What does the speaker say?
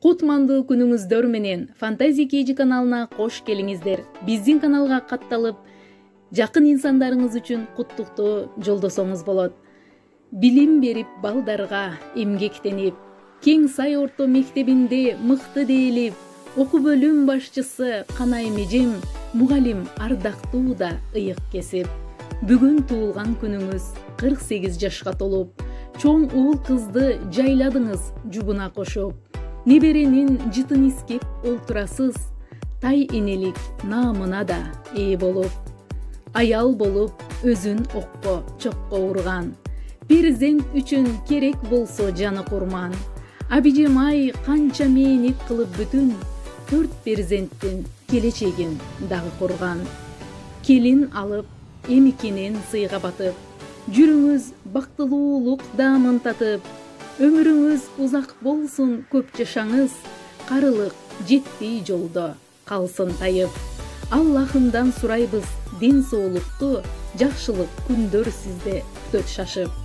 Кутмандуу күнүңүздөр менен Фантазия KG каналына кош келиңиздер. Биздин каналга катталып, жакын инсандарыңыз үчүн куттуктоо жолдосоңуз болот. Билим берип балдарга эмгектенип, Кең Сай орто мектебинде мыкты дээлип, окуу бөлүм башчысы Канай Межем мугалим ардактуу да ыйык кесип. Бүгүн туулган күнүңүз 48 жашка толуп, чоң уул кызды жайладыңыз жугуна кошуп. Неберенин жытын искеп олтурасыз, тай энелик наамына да ээ болуп. Аял болуп өзүн окко чокко урган, перзент үчүн керек болсо жаны курман. Абижемай канча мээнет кылып бүтүн, 4 перзенттин келечегин дагы курган. Келин алып эмикенен сыйга батып, жүрүңүз бактылуулук даамын татып, өмүрүңүз узак болсун, көп жашаңыз, карылык жетпей жолдо калсын тайып. Аллахымдан сурайбыз ден соолукту, жакшылык күндөр сизде күтөт шашып.